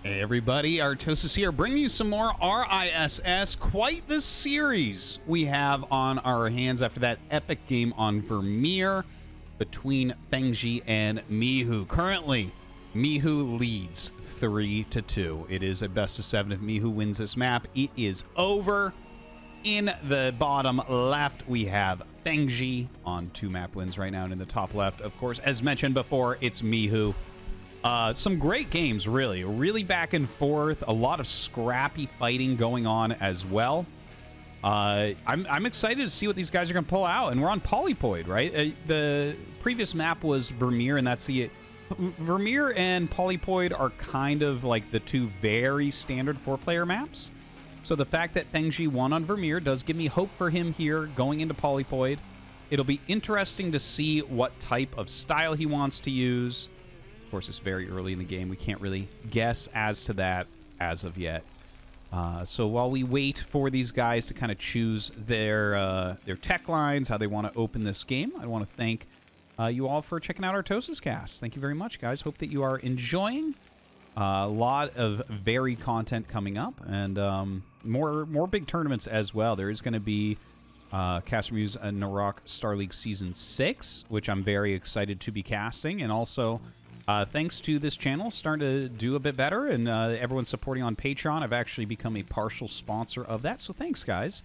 Hey everybody, Artosis here, bringing you some more RISS. Quite the series we have on our hands after that epic game on Vermeer between Fengzi and Mihu. Currently, Mihu leads 3-2. It is a best of 7. If Mihu wins this map, it is over. In the bottom left, we have Fengzi on 2 map wins right now, and in the top left, of course, as mentioned before, it's Mihu. Some great games, really back and forth. A lot of scrappy fighting going on as well. I'm excited to see what these guys are going to pull out. And we're on Polypoid, right? The previous map was Vermeer, and that's the... Vermeer and Polypoid are kind of like the 2 very standard 4-player maps. So the fact that Fengzi won on Vermeer does give me hope for him here going into Polypoid. It'll be interesting to see what type of style he wants to use. Of course, it's very early in the game. We can't really guess as to that as of yet. So while we wait for these guys to kind of choose their tech lines, how they want to open this game, I want to thank you all for checking out ArtosisCasts. Thank you very much, guys. Hope that you are enjoying. A lot of varied content coming up, and more big tournaments as well. There is going to be Caster Muse and Narok Star League Season 6, which I'm very excited to be casting, and also... thanks to this channel starting to do a bit better, and everyone supporting on Patreon, I've actually become a partial sponsor of that, so thanks, guys.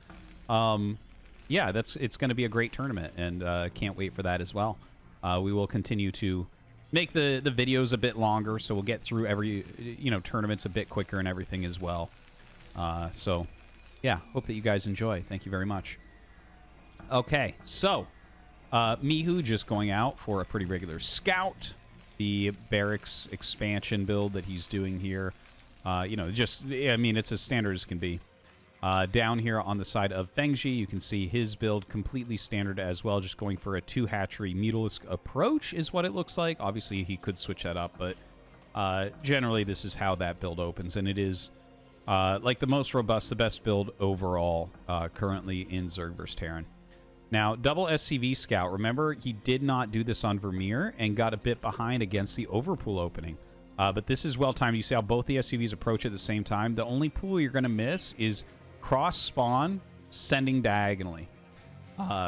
Yeah, it's going to be a great tournament, and can't wait for that as well. We will continue to make the videos a bit longer, so we'll get through every tournaments a bit quicker and everything as well. So, yeah, hope that you guys enjoy. Thank you very much. Okay, so Mihu just going out for a pretty regular scout. The barracks expansion build that he's doing here, I mean, it's as standard as can be. Down here on the side of Fengzi, you can see his build completely standard as well, just going for a 2-hatchery Mutalisk approach is what it looks like. Obviously, he could switch that up, but generally this is how that build opens, and it is like the most robust, the best build overall currently in Zerg vs. Terran. Now, double SCV Scout, remember, he did not do this on Vermeer and got a bit behind against the overpool opening. But this is well-timed. You see how both the SCVs approach at the same time. The only pool you're going to miss is cross-spawn, sending diagonally.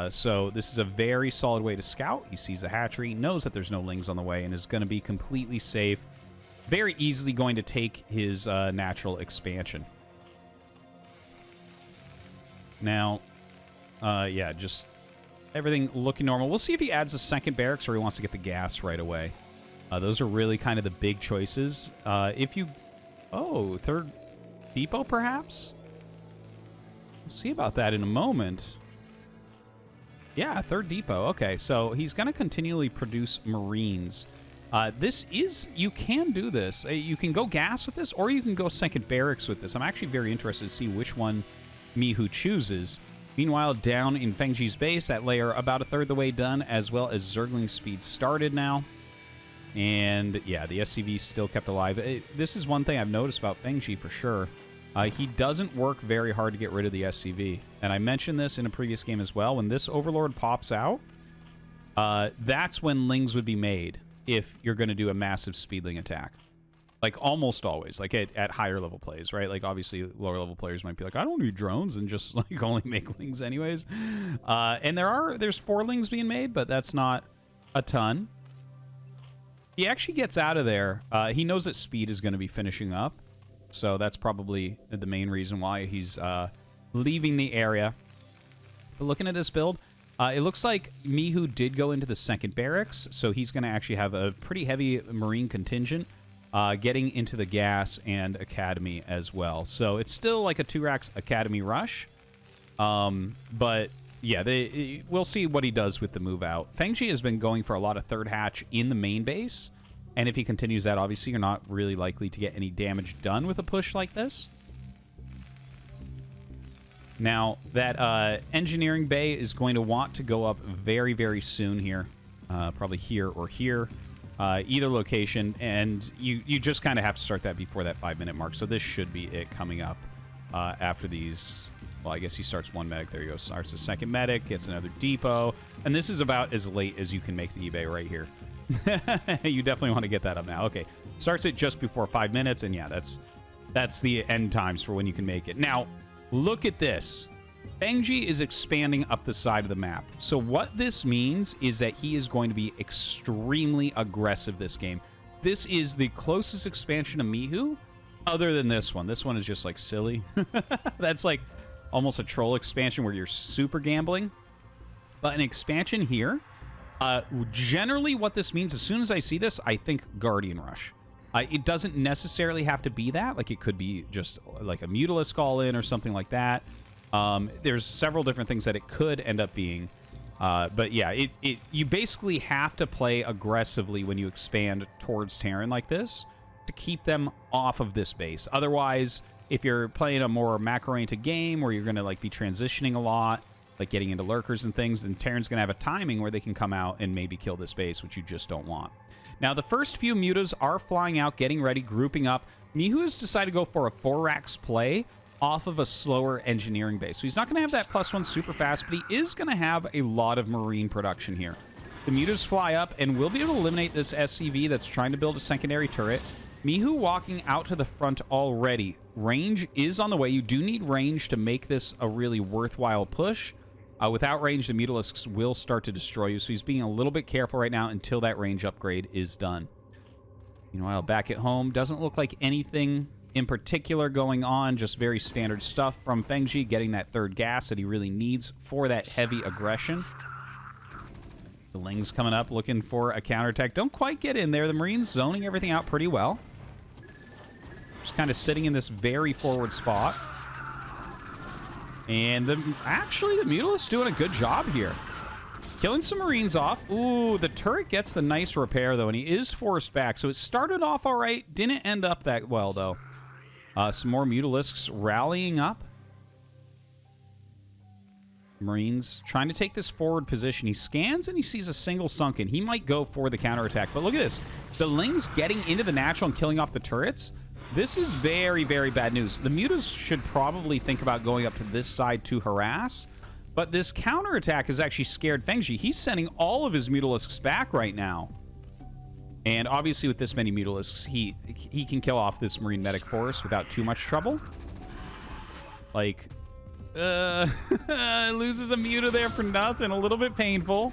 So this is a very solid way to scout. He sees the hatchery, knows that there's no lings on the way, and is going to be completely safe. Very easily going to take his natural expansion. Now... yeah, just everything looking normal. We'll see if he adds a second barracks or he wants to get the gas right away. Those are really kind of the big choices. If you... Oh, third depot, perhaps? We'll see about that in a moment. Yeah, third depot. Okay, so he's going to continually produce Marines. This is... You can do this. You can go gas with this, or you can go second barracks with this. I'm actually very interested to see which one Mihu chooses. Meanwhile, down in Fengzi's base, that layer about a third the way done, as well as Zergling speed started now. And yeah, the SCV still kept alive. This is one thing I've noticed about Fengzi for sure. He doesn't work very hard to get rid of the SCV. And I mentioned this in a previous game as well. When this Overlord pops out, that's when lings would be made if you're going to do a massive speedling attack. Like, almost always, like, at higher level plays, right? Like, obviously, lower level players might be like, I don't need drones, and just, like, only make lings anyways. And there's 4 lings being made, but that's not a ton. He actually gets out of there. He knows that speed is going to be finishing up, so that's probably the main reason why he's leaving the area. But looking at this build, it looks like Mihu did go into the second barracks, so he's going to actually have a pretty heavy Marine contingent. Getting into the gas and academy as well. So it's still like a 2-racks academy rush. But yeah, we'll see what he does with the move out. Fengzi has been going for a lot of third hatch in the main base. And if he continues that, obviously you're not really likely to get any damage done with a push like this. Now, that engineering bay is going to want to go up very, very soon here. Probably here or here. Either location, and you just kind of have to start that before that 5-minute mark. So this should be it coming up after these. Well, I guess he starts 1 medic. There you go. Starts the second medic, gets another depot, and this is about as late as you can make the eBay right here. You definitely want to get that up now. Okay, Starts at just before 5 minutes, and yeah, that's the end times for when you can make it. Now, look at this. Fengzi is expanding up the side of the map. So what this means is that he is going to be extremely aggressive this game. This is the closest expansion to Mihu, other than this one. This one is just, like, silly. That's, like, almost a troll expansion where you're super gambling. But an expansion here, generally what this means, as soon as I see this, I think Guardian Rush. It doesn't necessarily have to be that. Like, it could be just, like, a Mutalisk all-in or something like that. There's several different things that it could end up being. But yeah, you basically have to play aggressively when you expand towards Terran like this to keep them off of this base. Otherwise, if you're playing a more macro-oriented game where you're going to like be transitioning a lot, like getting into lurkers and things, then Terran's going to have a timing where they can come out and maybe kill this base, which you just don't want. Now, the first few mutas are flying out, getting ready, grouping up. Mihu has decided to go for a 4-Rax play off of a slower engineering base. So he's not going to have that +1 super fast, but he is going to have a lot of marine production here. The mutas fly up, and we'll be able to eliminate this SCV that's trying to build a secondary turret. Mihu walking out to the front already. Range is on the way. You do need range to make this a really worthwhile push. Without range, the Mutalisks will start to destroy you, so he's being a little bit careful right now until that range upgrade is done. Meanwhile, back at home, doesn't look like anything in particular going on, just very standard stuff from Fengzi, getting that third gas that he really needs for that heavy aggression. The Ling's coming up looking for a counterattack. Don't quite get in there. The Marines zoning everything out pretty well. Just kind of sitting in this very forward spot. And actually, the Mutalist's doing a good job here. Killing some Marines off. Ooh, the turret gets the nice repair, though, and he is forced back. So it started off all right. Didn't end up that well, though. Some more Mutalisks rallying up. Marines trying to take this forward position. He scans and he sees a single sunken. He might go for the counterattack. But look at this. The Ling's getting into the natural and killing off the turrets. This is very, very bad news. The Mutas should probably think about going up to this side to harass. But this counterattack has actually scared Fengzi. He's sending all of his Mutalisks back right now. And obviously with this many Mutalisks, he can kill off this Marine Medic force without too much trouble. Like, loses a Muta there for nothing. A little bit painful.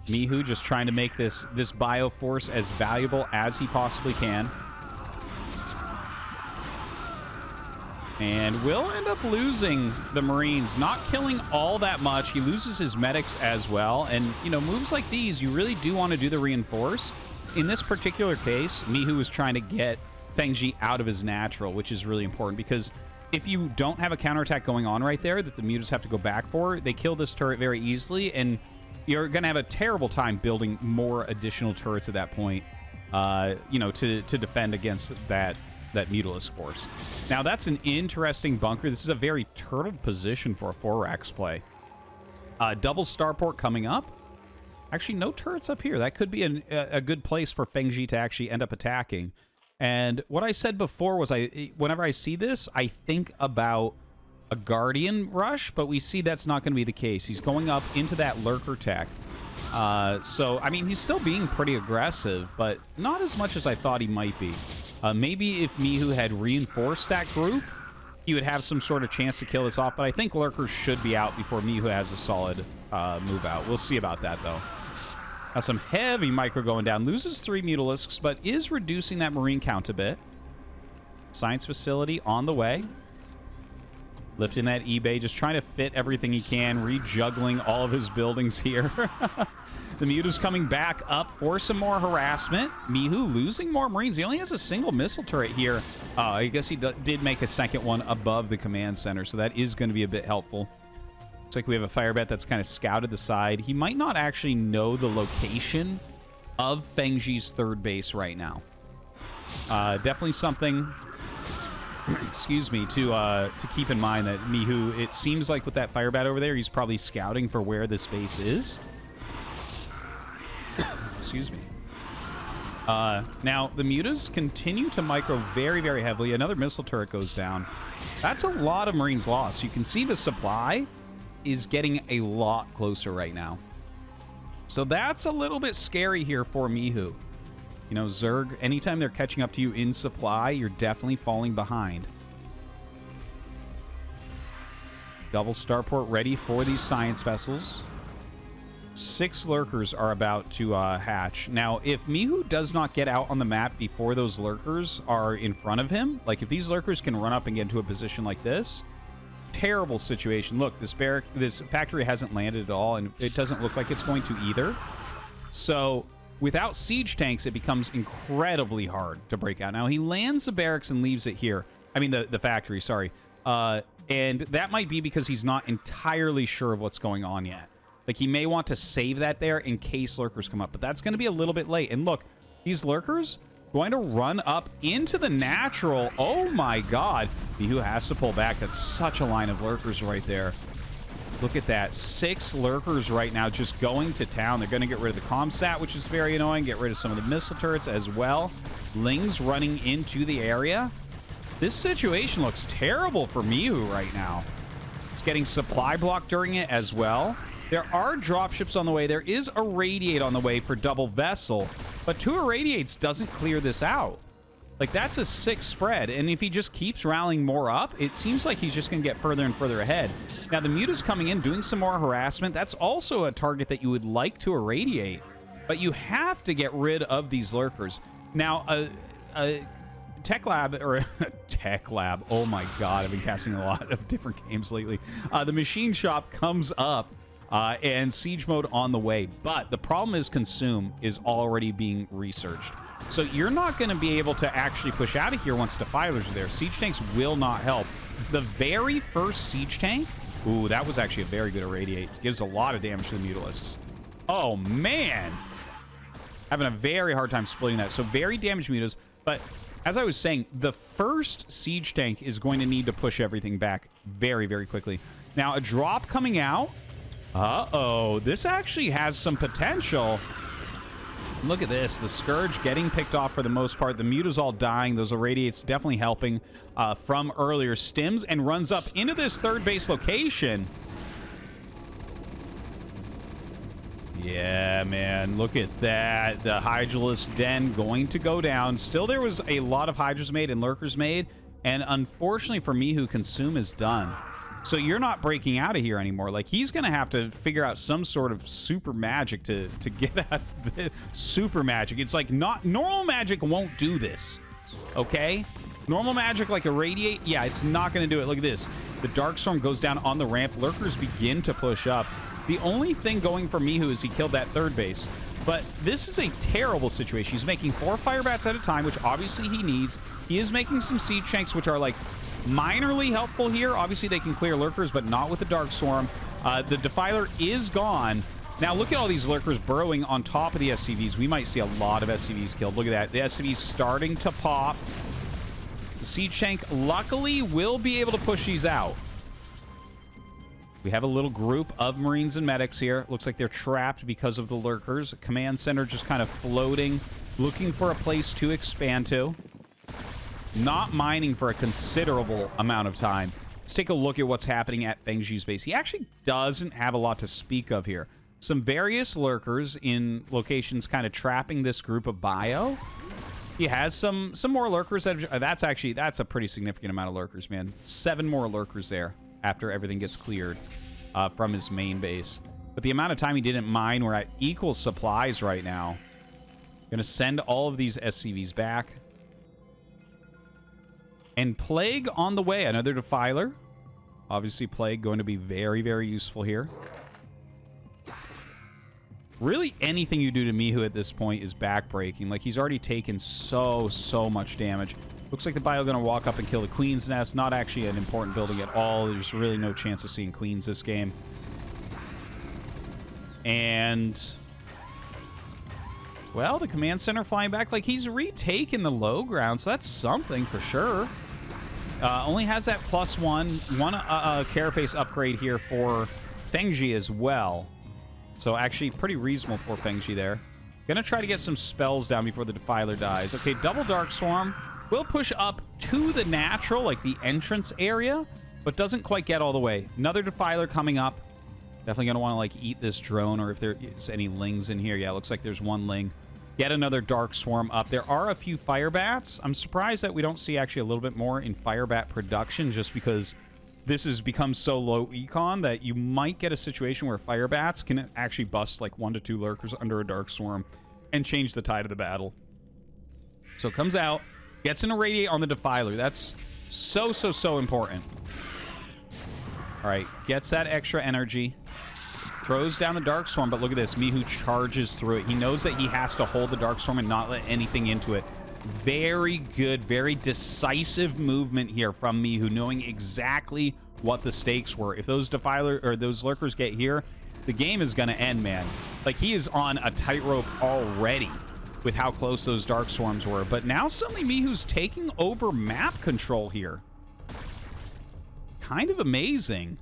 Mihu just trying to make this Bioforce as valuable as he possibly can. And will end up losing the Marines. Not killing all that much. He loses his medics as well. And, you know, moves like these, you really do want to do the reinforce. In this particular case, Mihu is trying to get Fengzi out of his natural, which is really important because if you don't have a counterattack going on right there that the Mutas have to go back for, they kill this turret very easily, and you're going to have a terrible time building more additional turrets at that point, you know, to defend against that Mutalisk force. Now, that's an interesting bunker. This is a very turtled position for a 4-Rax play. Double starport coming up. Actually, no turrets up here. That could be a good place for Fengzi to actually end up attacking. And what I said before was whenever I see this, I think about a Guardian Rush, but we see that's not going to be the case. He's going up into that Lurker tech. So, I mean, he's still being pretty aggressive, but not as much as I thought he might be. Maybe if Mihu had reinforced that group, he would have some sort of chance to kill this off, but I think Lurkers should be out before Mihu has a solid move out. We'll see about that, though. Now, some heavy micro going down. Loses 3 Mutalisks, but is reducing that Marine count a bit. Science facility on the way. Lifting that eBay, just trying to fit everything he can, rejuggling all of his buildings here. The Muta's coming back up for some more harassment. Mihu losing more Marines. He only has a single missile turret here. I guess he did make a second one above the command center, so that is going to be a bit helpful. Looks like we have a Firebat that's kind of scouted the side. He might not actually know the location of Fengzi's third base right now. Definitely something... excuse me, to keep in mind that Mihu, it seems like with that Firebat over there, he's probably scouting for where this base is. Excuse me. Now, the Mutas continue to micro very, very heavily. Another missile turret goes down. That's a lot of Marines lost. You can see the supply is getting a lot closer right now. So that's a little bit scary here for Mihu. You know, Zerg, anytime they're catching up to you in supply, you're definitely falling behind. Double starport ready for these science vessels. 6 lurkers are about to hatch. Now, if Mihu does not get out on the map before those lurkers are in front of him, like if these lurkers can run up and get into a position like this, terrible situation. Look, this factory hasn't landed at all, and it doesn't look like it's going to either. So without siege tanks, it becomes incredibly hard to break out. Now, he lands the barracks and leaves it here. I mean, the factory, sorry. And that might be because he's not entirely sure of what's going on yet. Like, he may want to save that there in case lurkers come up, but that's going to be a little bit late. And look, these lurkers going to run up into the natural. Oh my god. Mihu has to pull back. That's such a line of lurkers right there. Look at that. 6 lurkers right now just going to town. They're going to get rid of the comsat, which is very annoying. Get rid of some of the missile turrets as well. Lings running into the area. This situation looks terrible for Mihu right now. It's getting supply blocked during it as well. There are dropships on the way. There is a radiate on the way for double vessel, but 2 irradiates doesn't clear this out. Like, that's a 6 spread, and if he just keeps rallying more up, it seems like he's just going to get further and further ahead. Now, the Muta's coming in, doing some more harassment. That's also a target that you would like to irradiate, but you have to get rid of these lurkers. Now, a Tech Lab, or Tech Lab, oh my god, I've been casting a lot of different games lately. The machine shop comes up, and siege mode on the way. But the problem is Consume is already being researched. So you're not going to be able to actually push out of here once defilers are there. Siege tanks will not help. The very first siege tank, ooh, that was actually a very good irradiate. Gives a lot of damage to the Mutalisks. Oh, man. Having a very hard time splitting that. So very damaged Mutas. But as I was saying, the first siege tank is going to need to push everything back very, very quickly. Now, a drop coming out. Uh-oh, this actually has some potential. Look at this. The Scourge getting picked off for the most part. The Muta's all dying. Those irradiates definitely helping from earlier stims, and runs up into this 3rd base location. Yeah, man. Look at that. The Hydralisk Den going to go down. Still, there was a lot of Hydras made and Lurkers made, and unfortunately for Mihu, Consume is done. So you're not breaking out of here anymore. Like, he's going to have to figure out some sort of super magic to get out of this. Super magic. It's like, not normal magic won't do this. Okay? Normal magic like irradiate, yeah, it's not going to do it. Look at this. The Dark Storm goes down on the ramp. Lurkers begin to push up. The only thing going for Mihu is he killed that 3rd base. But this is a terrible situation. He's making 4 fire bats at a time, which obviously he needs. He is making some siege tanks, which are like minorly helpful here. Obviously, they can clear lurkers, but not with the Dark Swarm. The Defiler is gone. Now, look at all these lurkers burrowing on top of the SCVs. We might see a lot of SCVs killed. Look at that. The SCVs starting to pop. The Siege Tank, luckily, will be able to push these out. We have a little group of Marines and Medics here. Looks like they're trapped because of the lurkers. Command Center just kind of floating, looking for a place to expand to. Not mining for a considerable amount of time. Let's take a look at what's happening at Fengzi's base. He actually doesn't have a lot to speak of here. Some various lurkers in locations kind of trapping this group of bio. He has some more lurkers. That's a pretty significant amount of lurkers, man. 7 more lurkers there after everything gets cleared from his main base. But the amount of time he didn't mine, we're at equal supplies right now. Gonna send all of these SCVs back. And Plague on the way. Another Defiler. Obviously, Plague going to be very, very useful here. Really, anything you do to Mihu at this point is backbreaking. Like, he's already taken so much damage. Looks like the bio going to walk up and kill the Queen's Nest. Not actually an important building at all. There's really no chance of seeing Queens this game. And well, the Command Center flying back. Like, he's retaken the low ground, so that's something for sure. Only has that +1. One carapace upgrade here for Fengzi as well. So actually pretty reasonable for Fengzi there. Gonna try to get some spells down before the Defiler dies. Okay, double Dark Swarm. Will push up to the natural, like the entrance area, but doesn't quite get all the way. Another Defiler coming up. Definitely gonna want to like eat this drone, or if there's any lings in here. Yeah, looks like there's one ling. get another Dark Swarm up. There are a few Fire Bats. I'm surprised that we don't see actually a little bit more in Fire Bat production, just because this has become so low econ that you might get a situation where Fire Bats can actually bust like 1 to 2 lurkers under a Dark Swarm and change the tide of the battle. So it comes out, gets an Irradiate on the Defiler. That's so important. All right, gets that extra energy. Throws down the Dark Swarm, but look at this. Mihu charges through it. He knows that he has to hold the Dark Swarm and not let anything into it. Very good, very decisive movement here from Mihu, knowing exactly what the stakes were. If those Defiler or those Lurkers get here, the game is going to end, man. Like, he is on a tightrope already with how close those Dark Swarms were. But now suddenly Mihu's taking over map control here. Kind of amazing.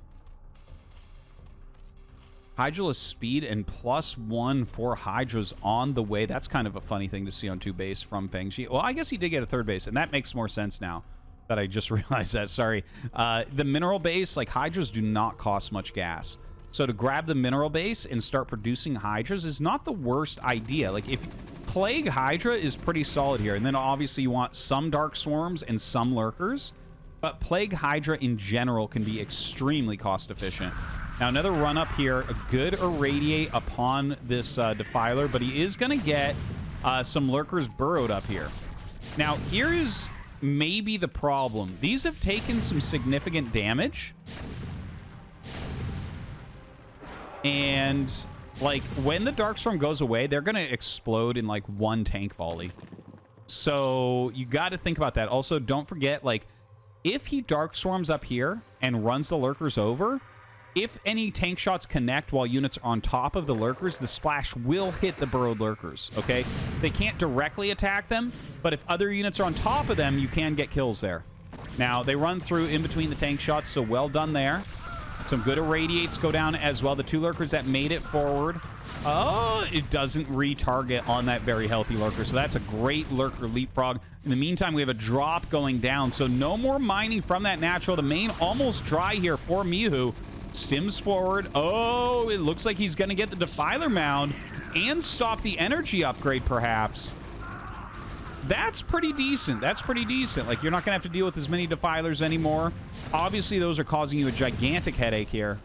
Hydraless speed and +1 for Hydras on the way. That's kind of a funny thing to see on 2 base from Fengzi. Well, I guess he did get a 3rd base, and that makes more sense now that I just realized that. Sorry. The mineral base, like, Hydras do not cost much gas. So to grab the mineral base and start producing Hydras is not the worst idea. Like, if Plague Hydra is pretty solid here, and then obviously you want some Dark Swarms and some Lurkers, but Plague Hydra in general can be extremely cost efficient. Now, another run up here, a good Irradiate upon this Defiler, but he is going to get some Lurkers burrowed up here. Now, here is maybe the problem. These have taken some significant damage. And, like, when the Darkstorm goes away, they're going to explode in, like, 1 tank volley. So, you got to think about that. Also, don't forget, like, if he Dark Swarms up here and runs the Lurkers over, if any tank shots connect while units are on top of the Lurkers, the splash will hit the burrowed Lurkers, okay? They can't directly attack them, but if other units are on top of them, you can get kills there. Now, they run through in between the tank shots, so well done there. Some good Irradiates go down as well. The 2 Lurkers that made it forward. Oh, it doesn't retarget on that very healthy Lurker, so that's a great Lurker leapfrog. In the meantime, we have a drop going down, so no more mining from that natural. The main almost dry here for Mihu. Stims forward. Oh, it looks like he's going to get the Defiler Mound and stop the energy upgrade, perhaps. That's pretty decent. That's pretty decent. Like, you're not going to have to deal with as many Defilers anymore. Obviously, those are causing you a gigantic headache here.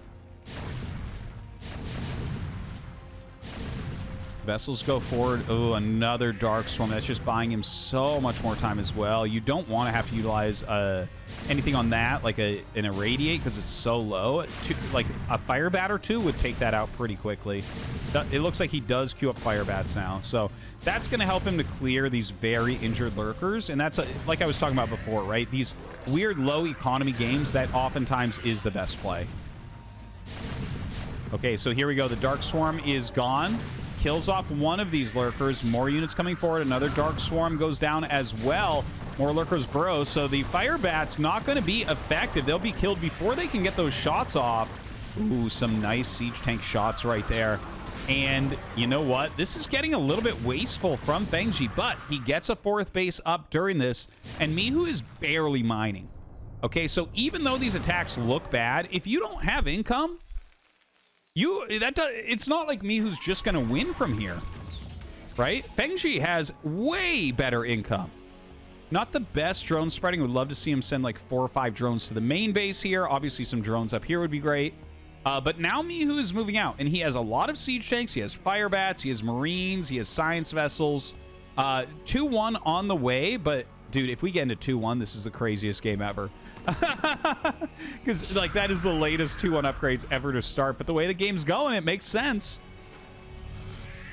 Vessels go forward. Oh, another Dark Storm. That's just buying him so much more time as well. You don't want to have to utilize anything on that, like an Irradiate, because it's so low. Like, a Fire Bat or 2 would take that out pretty quickly. It looks like he does queue up Fire Bats now. So that's going to help him to clear these very injured Lurkers. And that's, like I was talking about before, right? These weird low economy games, that oftentimes is the best play. Okay, so here we go. The Dark Swarm is gone. Kills off one of these Lurkers. More units coming forward. Another Dark Swarm goes down as well. More Lurkers burrow. So the Fire Bat's not going to be effective. They'll be killed before they can get those shots off. Ooh, some nice Siege Tank shots right there. And you know what? This is getting a little bit wasteful from Fengzi, but he gets a 4th base up during this, and Mihu is barely mining. Okay, so even though these attacks look bad, if you don't have income, it's not like Mihu's just going to win from here, right? Fengzi has way better income. Not the best drone spreading. Would love to see him send like 4 or 5 drones to the main base here. Obviously, some drones up here would be great. But now Mihu is moving out, and he has a lot of siege tanks. He has Fire Bats. He has Marines. He has Science Vessels. 2-1 on the way, but dude, if we get into 2-1, this is the craziest game ever. Because, like, that is the latest 2-1 upgrades ever to start. But the way the game's going, it makes sense.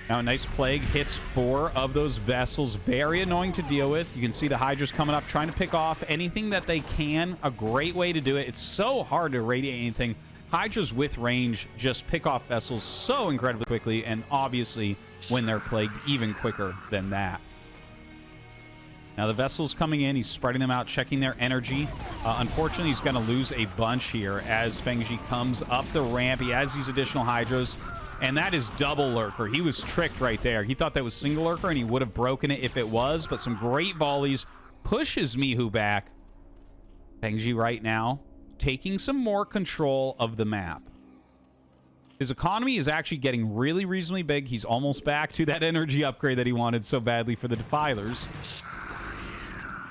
Now, a nice Plague hits 4 of those vessels. Very annoying to deal with. You can see the Hydras coming up, trying to pick off anything that they can. A great way to do it. It's so hard to irradiate anything. Hydras with range just pick off vessels so incredibly quickly, and obviously, when they're plagued, even quicker than that. Now, the vessel's coming in. He's spreading them out, checking their energy. Unfortunately, he's going to lose a bunch here as Fengzi comes up the ramp. He has these additional Hydras, and that is double Lurker. He was tricked right there. He thought that was single Lurker, and he would have broken it if it was, but some great volleys pushes Mihu back. Fengzi right now taking some more control of the map. His economy is actually getting really reasonably big. He's almost back to that energy upgrade that he wanted so badly for the Defilers.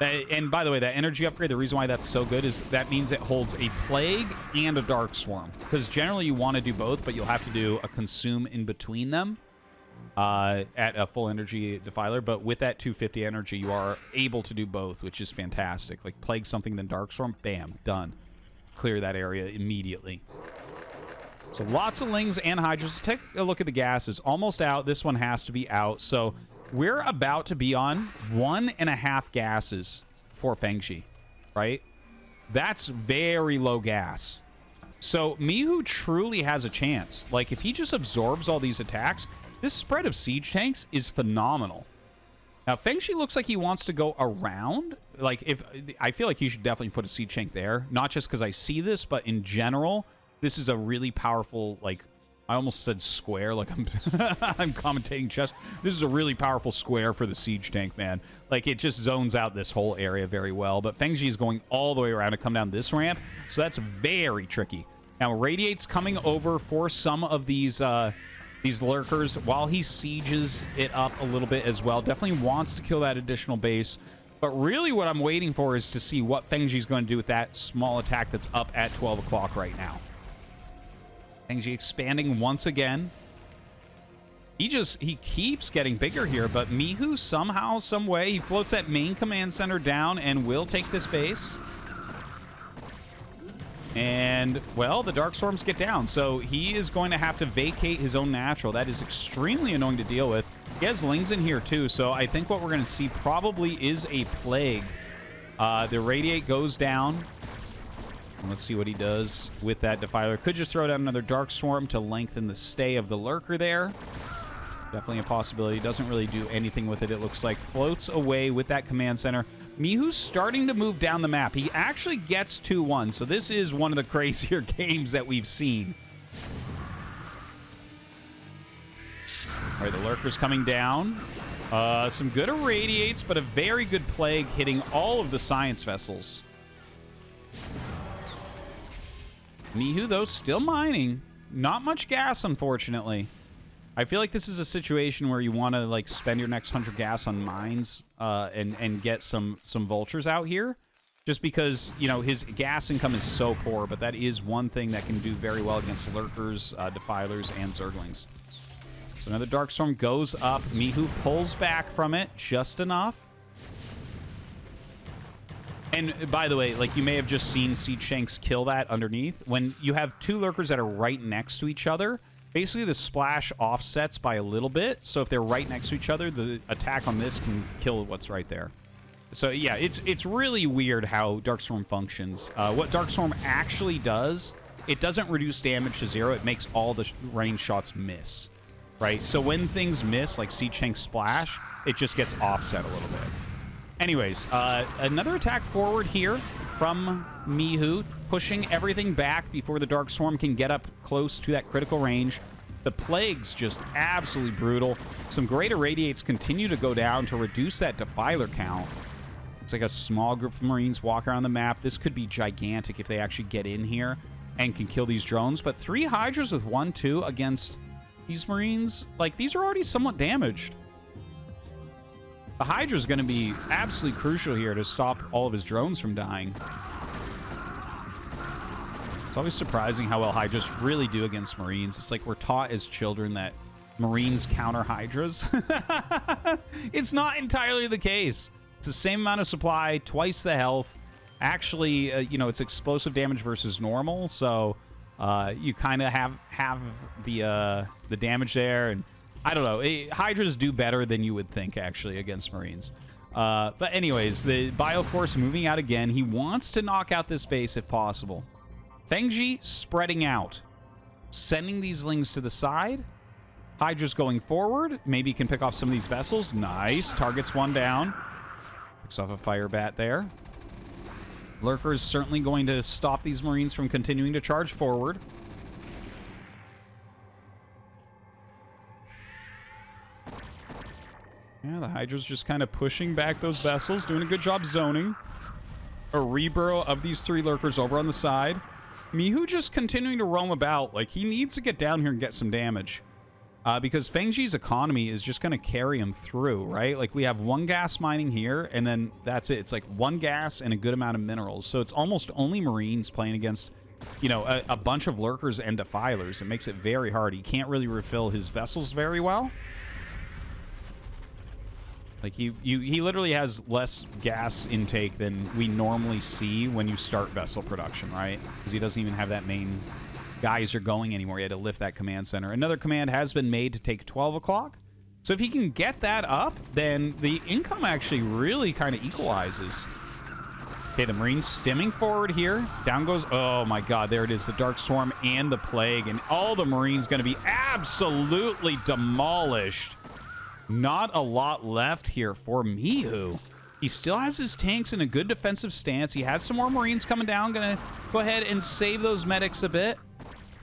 And by the way, that energy upgrade, the reason why that's so good is that means it holds a Plague and a Dark Swarm. Because generally you want to do both, but you'll have to do a Consume in between them at a full energy Defiler. But with that 250 energy, you are able to do both, which is fantastic. Like Plague something, then Dark Swarm, bam, done. Clear that area immediately. So lots of Lings and Hydras. Let's take a look at the gases. Almost out. This one has to be out. So we're about to be on 1.5 gases for Fengzi, right? That's very low gas. So Mihu truly has a chance. Like, if he just absorbs all these attacks, this spread of siege tanks is phenomenal. Now, Fengzi looks like he wants to go around. Like, I feel like he should definitely put a siege tank there. Not just because I see this, but in general, this is a really powerful, like, I almost said square, like I'm I'm commentating chess. This is a really powerful square for the siege tank, man. Like, it just zones out this whole area very well. But Fengzi is going all the way around to come down this ramp, so that's very tricky. Now, Radiate's coming over for some of these lurkers while he sieges it up a little bit as well. Definitely wants to kill that additional base. But really what I'm waiting for is to see what Fengzi's going to do with that small attack that's up at 12 o'clock right now. Fengzi expanding once again. He keeps getting bigger here, but Mihu somehow, some way, he floats that main command center down and will take this base. And, well, the Dark Storms get down, so he is going to have to vacate his own natural. That is extremely annoying to deal with. He has Lings in here, too, so I think what we're going to see probably is a Plague. The Radiate goes down. Let's see what he does with that Defiler. Could just throw down another Dark Swarm to lengthen the stay of the Lurker there. Definitely a possibility. Doesn't really do anything with it, it looks like. Floats away with that command center. Mihu's starting to move down the map. He actually gets 2-1, so this is one of the crazier games that we've seen. All right, the Lurker's coming down. Some good Irradiates, but a very good Plague hitting all of the Science Vessels. Mihu, though, still mining. Not much gas, unfortunately. I feel like this is a situation where you want to, like, spend your next 100 gas on mines and get some vultures out here. Just because, you know, his gas income is so poor, but that is one thing that can do very well against Lurkers, Defilers, and Zerglings. So another Dark Storm goes up. Mihu pulls back from it just enough. And by the way, like, you may have just seen Siege Tanks kill that underneath. When you have two Lurkers that are right next to each other, basically the splash offsets by a little bit. So if they're right next to each other, the attack on this can kill what's right there. So yeah, it's really weird how Darkstorm functions. What Darkstorm actually does, it doesn't reduce damage to 0. It makes all the range shots miss, right? So when things miss, like Siege Tank Splash, it just gets offset a little bit. Anyways, another attack forward here from Mihu, pushing everything back before the Dark Swarm can get up close to that critical range. The Plague's just absolutely brutal. Some great Irradiates continue to go down to reduce that Defiler count. It's like a small group of Marines walk around the map. This could be gigantic if they actually get in here and can kill these drones. But 3 Hydras with 1-2 against these Marines, like, these are already somewhat damaged. The Hydra is going to be absolutely crucial here to stop all of his drones from dying. It's always surprising how well Hydras really do against Marines. It's like we're taught as children that Marines counter Hydras. It's not entirely the case. It's the same amount of supply, twice the health. Actually, you know, it's explosive damage versus normal, so you kind of have the damage there, and I don't know. Hydras do better than you would think, actually, against Marines. But anyways, the Bioforce moving out again. He wants to knock out this base if possible. Fengzi spreading out. Sending these Lings to the side. Hydra's going forward. Maybe he can pick off some of these vessels. Nice. Targets one down. Picks off a fire bat there. Lurker is certainly going to stop these Marines from continuing to charge forward. Yeah, the Hydra's just kind of pushing back those vessels, doing a good job zoning. A reburrow of these 3 Lurkers over on the side. Mihu just continuing to roam about. Like, he needs to get down here and get some damage. Because Fengzi's economy is just going to carry him through, right? Like, we have 1 gas mining here, and then that's it. It's like 1 gas and a good amount of minerals. So it's almost only Marines playing against, you know, a bunch of Lurkers and Defilers. It makes it very hard. He can't really refill his vessels very well. Like, he literally has less gas intake than we normally see when you start vessel production, right? Because he doesn't even have that main geyser going anymore. He had to lift that command center. Another command has been made to take 12 o'clock. So if he can get that up, then the income actually really kind of equalizes. Okay, the Marines stimming forward here. Down goes... Oh, my God. There it is. The Dark Swarm and the Plague. And all the Marines going to be absolutely demolished. Not a lot left here for Mihu. He still has his tanks in a good defensive stance. He has some more Marines coming down. Going to go ahead and save those medics a bit.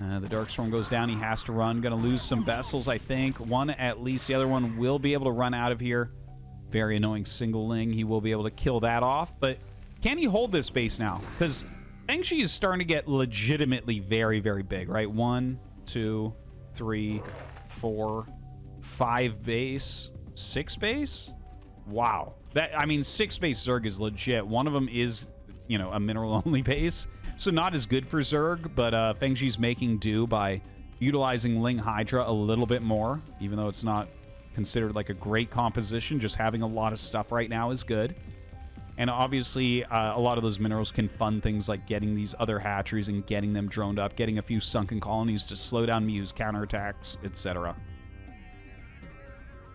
The Dark Storm goes down. He has to run. Going to lose some vessels, I think. One at least. The other one will be able to run out of here. Very annoying single Ling. He will be able to kill that off. But can he hold this base now? Because Fengzi is starting to get legitimately very, very big, right? 1, 2, 3, 4, 5 base, 6 base? Wow. That, I mean, 6 base Zerg is legit. One of them is, you know, a mineral-only base. So not as good for Zerg, but Fengzi's making do by utilizing Ling Hydra a little bit more, even though it's not considered like a great composition. Just having a lot of stuff right now is good. And obviously, a lot of those minerals can fund things like getting these other hatcheries and getting them droned up, getting a few sunken colonies to slow down Mihu's counterattacks, etc.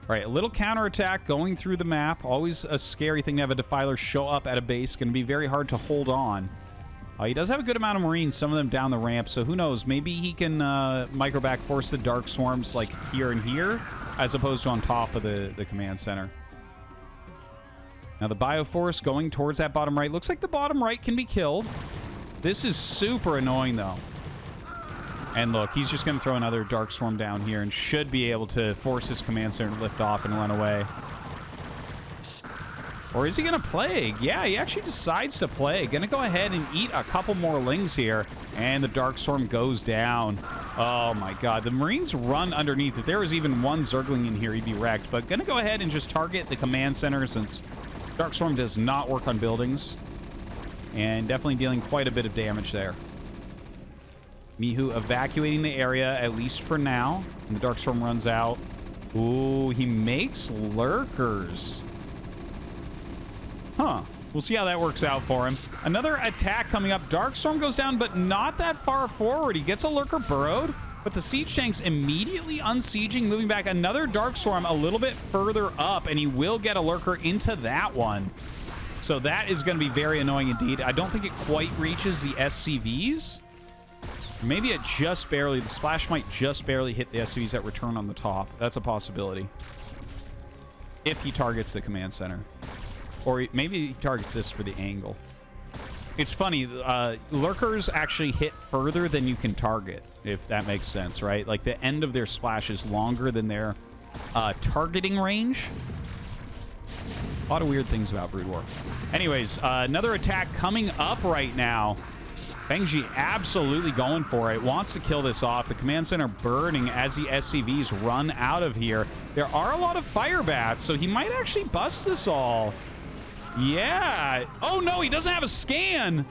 All right, a little counterattack going through the map. Always a scary thing to have a Defiler show up at a base. Going to be very hard to hold on. He does have a good amount of Marines, some of them down the ramp, so who knows? Maybe he can microback force the Dark Swarms like here and here, as opposed to on top of the command center. Now the Bioforce going towards that bottom right. Looks like the bottom right can be killed. This is super annoying, though. And look, he's just going to throw another Dark Swarm down here and should be able to force his command center to lift off and run away. Or is he going to Plague? Yeah, he actually decides to Plague. Going to go ahead and eat a couple more Lings here. And the Dark Storm goes down. Oh, my God. The Marines run underneath. If there was even one Zergling in here, he'd be wrecked. But going to go ahead and just target the command center since Dark Storm does not work on buildings. And definitely dealing quite a bit of damage there. Mihu evacuating the area, at least for now. And the Dark Storm runs out. Ooh, he makes Lurkers. Huh. We'll see how that works out for him. Another attack coming up. Dark Storm goes down, but not that far forward. He gets a Lurker burrowed, but the siege tanks immediately unsieging, moving back. Another Dark Storm a little bit further up, and he will get a Lurker into that one. So that is going to be very annoying indeed. I don't think it quite reaches the SCVs. Maybe it just barely, the splash might just barely hit the SCVs that return on the top. That's a possibility. If he targets the command center. Or maybe he targets this for the angle. It's funny, Lurkers actually hit further than you can target, if that makes sense, right? Like, the end of their splash is longer than their targeting range. A lot of weird things about Brood War. Anyways, another attack coming up right now. Fengzi absolutely going for it. Wants to kill this off. The command center burning as the SCVs run out of here. There are a lot of fire bats, so he might actually bust this all. Yeah. Oh, no, he doesn't have a scan.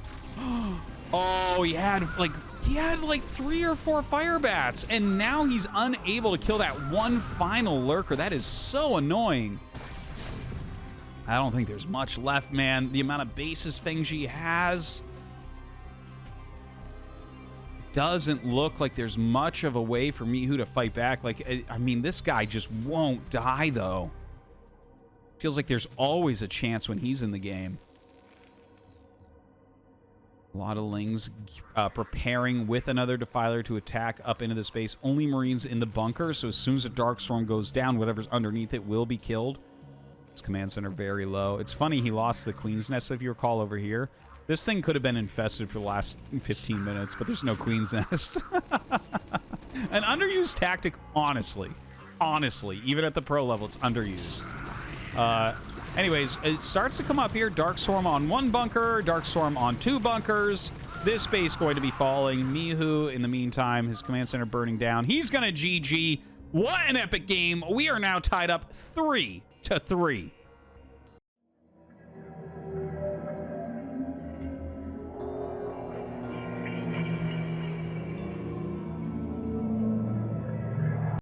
Oh, he had like 3 or 4 fire bats, and now he's unable to kill that one final Lurker. That is so annoying. I don't think there's much left, man. The amount of bases Fengzi has doesn't look like there's much of a way for Mihu to fight back. Like, I mean, this guy just won't die, though. Feels like there's always a chance when he's in the game. A lot of Lings preparing with another Defiler to attack up into the space. Only Marines in the bunker, so as soon as a Dark Storm goes down, whatever's underneath it will be killed. His command center very low. It's funny he lost the Queen's Nest, if you recall, over here. This thing could have been infested for the last 15 minutes, but there's no Queen's Nest. An underused tactic, honestly. Honestly, even at the pro level, it's underused. Anyways, it starts to come up here. Dark Storm on 1 bunker, Dark Storm on 2 bunkers. This base going to be falling. Mihu, in the meantime, his command center burning down. He's going to GG. What an epic game. We are now tied up 3-3.